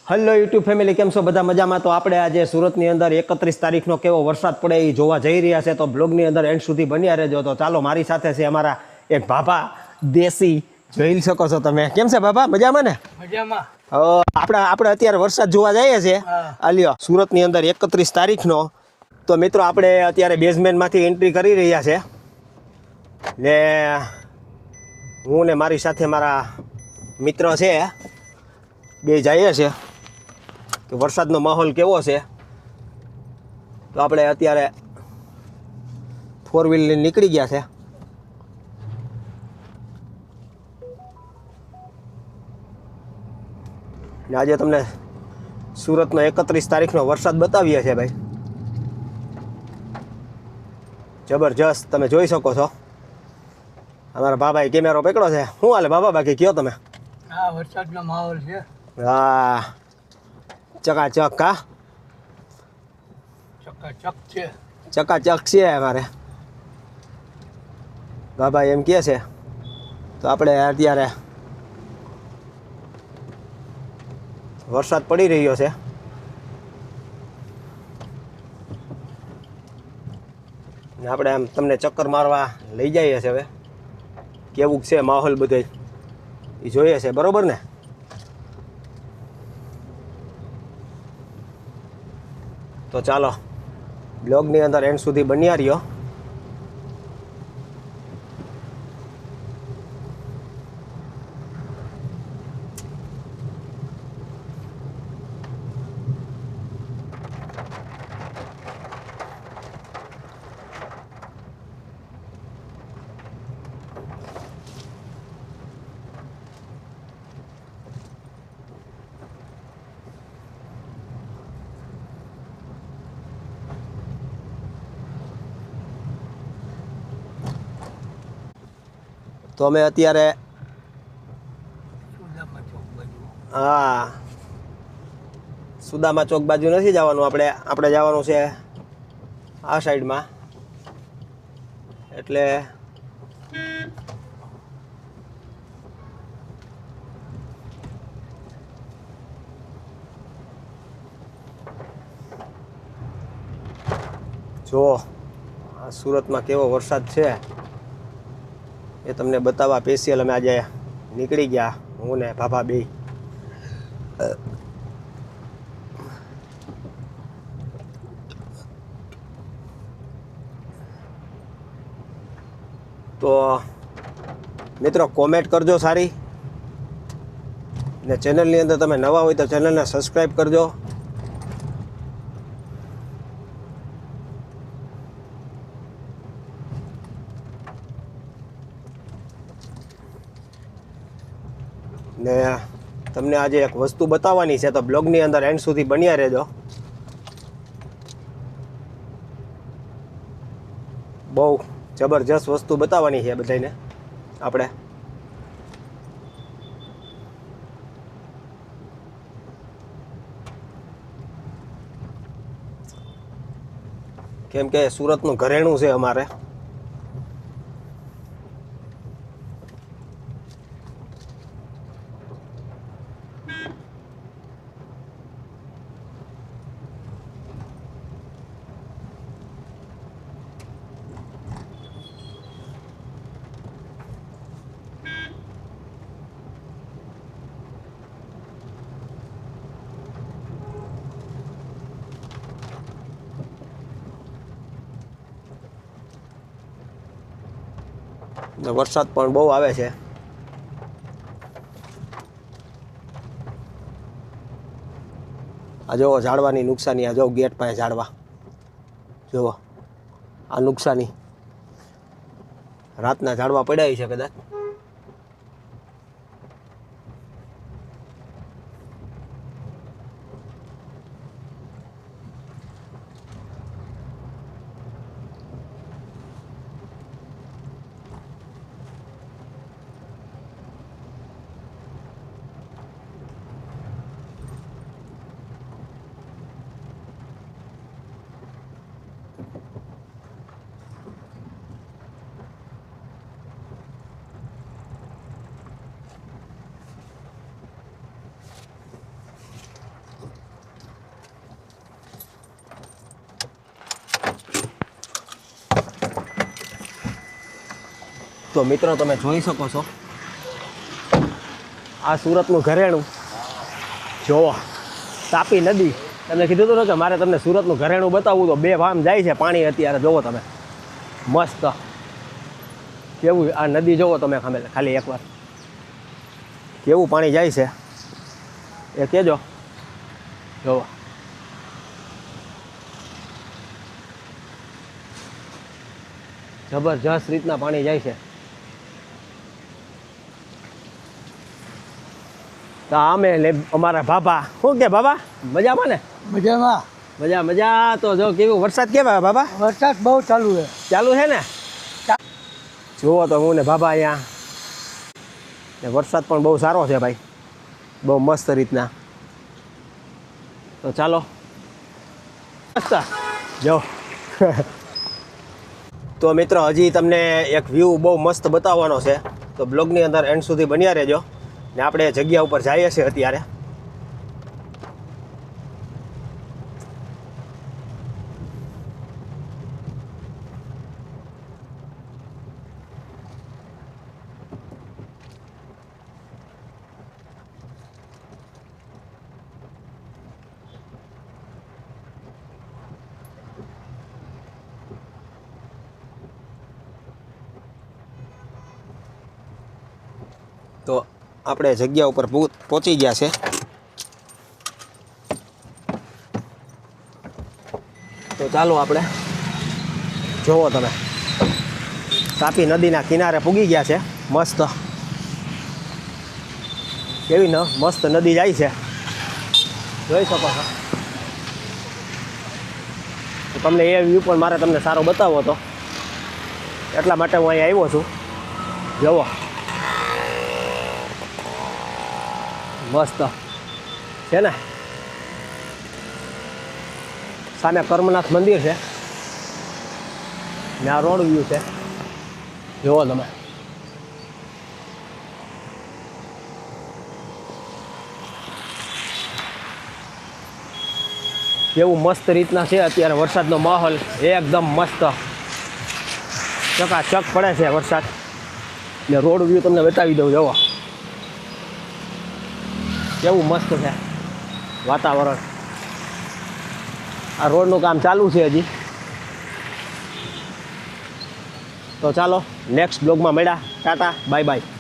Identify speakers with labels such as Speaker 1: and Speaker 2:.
Speaker 1: Hello YouTube family, કેમ છો બધા? મજામાં? તો આપણે આજે સુરતની અંદર 31 તારીખનો કેવો વરસાદ પડે એ જોવા જઈ રહ્યા છે. તો બ્લોગની અંદર એન્ડ સુધી બન્યા રહેજો. તો ચાલો, મારી સાથે છે અમારા એક ભાભા દેશી, જોઈ શકો છો તમે. કેમ છે ભાભા? મજામાં ને?
Speaker 2: મજામાં.
Speaker 1: આપણે અત્યારે વરસાદ જોવા જઈએ છીએ. આલ્યો સુરતની અંદર 31 તારીખનો. તો મિત્રો, આપણે અત્યારે બેઝમેન્ટમાંથી એન્ટ્રી કરી રહ્યા છે ને હું ને મારી સાથે મારા મિત્ર છે, બે જઈએ છે કે વરસાદનો માહોલ કેવો છે. તો આપણે અત્યારે 4 વ્હીલ લઈને નીકળી ગયા છે. ને આજે તમને સુરતનો 31 તારીખનો વરસાદ બતાવીએ છીએ ભાઈ. જબરજસ્ત તમે જોઈ શકો છો. અમારા બાબાએ કેમેરો પકડ્યો છે. શું હાલે બાબા? બાકી કયો તમે?
Speaker 2: હા, વરસાદનો માહોલ છે.
Speaker 1: હા, ચકાચક. કા
Speaker 2: ચકાચક છે.
Speaker 1: ચકાચક છે અમારે બાબા એમ કહે છે. તો આપણે અત્યારે વરસાદ પડી રહ્યો છે. ને આપણે આમ તમને ચક્કર મારવા લઈ જઈએ છીએ. હવે કેવું છે માહોલ બધો એ જોઈએ છે, બરોબર ને? તો ચાલો, બ્લોગની અંદર એન્ડ સુધી બન્યા રહ્યો. તો અમે અત્યારે
Speaker 2: સુદામા ચોક બાજુ.
Speaker 1: હા, સુદામા ચોક બાજુ નથી જવાનું. આપણે જવાનું છે આ સાઈડમાં. એટલે જો આ સુરતમાં કેવો વરસાદ છે એ તમને બતાવવા સ્પેશિયલ અમે આજે નીકળી ગયા, હું ને ભાભા બે. તો મિત્રો, કોમેન્ટ કરજો સારી, ને ચેનલની અંદર તમે નવા હોય તો ચેનલને સબસ્ક્રાઈબ કરજો. ને તમને આજે એક વસ્તુ બતાવવાની છે, તો બ્લોગની અંદર એન્ડ સુધી બન્યા રહેજો. બહુ જબરજસ્ત વસ્તુ બતાવવાની છે બધાને આપણે. કેમ કે સુરતનું ઘરેણું છે અમારે. ને વરસાદ પણ બહુ આવે છે. આ જુઓ ઝાડવાની નુકસાની. આ જો ગેટ પાસે ઝાડવા જુઓ, આ નુકસાની. રાતના ઝાડવા પડ્યા છે કદાચ. તો મિત્રો તમે જોઈ શકો છો આ સુરતનું ઘરેણું જોવો. તાપી નદી, તમને કીધું હતું ને કે મારે તમને સુરતનું ઘરેણું બતાવવું, તો 2 ભામ જાય છે પાણી અત્યારે. જોવો તમે મસ્ત કેવું આ નદી જોવો તમે ખાલી એકવાર કેવું પાણી જાય છે એ કહેજો. જોવો જબરજસ્ત રીતના પાણી જાય છે. તો અમે અમારા બાબા શું કે બાબા મજામાં ને?
Speaker 2: મજામાં.
Speaker 1: મજા મજા. તો જો કેવું વરસાદ કેવા બાબા?
Speaker 2: વરસાદ બહુ ચાલુ છે.
Speaker 1: ચાલુ છે ને? જુઓ તો હું ને બાબા અહીંયા વરસાદ પણ બહુ સારો છે ભાઈ, બહુ મસ્ત રીતના. તો ચાલો મસ્ત જો. તો મિત્રો હજી તમને એક વ્યૂ બહુ મસ્ત બતાવવાનો છે, તો બ્લોગની અંદર એન્ડ સુધી બન્યા રહેજો. ને આપણે જગ્યા ઉપર જઈએ છીએ અત્યારે. તો આપણે જગ્યા ઉપર પહોંચી ગયા છે. તો ચાલો આપણે જોવો તમે તાપી નદીના કિનારે પૂગી ગયા છે. મસ્ત કેવી ન મસ્ત નદી જાય છે, જોઈ શકો છો. તો તમને એ વ્યૂ પણ મારે તમને સારો બતાવવો હતો, એટલા માટે હું અહીંયા આવ્યો છું. જોવો મસ્ત છે ને. સામે કર્મનાથ મંદિર છે ને આ રોડ વ્યૂ છે. જુઓ તમે કેવું મસ્ત રીતના છે. અત્યારે વરસાદનો માહોલ એકદમ મસ્ત ચકાચક પડે છે વરસાદ. ને રોડ વ્યૂ તમને બતાવી દઉં. જુઓ કેવું મસ્ત છે વાતાવરણ. આ રોડનું કામ ચાલુ છે હજી. તો ચાલો નેક્સ્ટ બ્લોગમાં મળ્યા. Tata bye bye.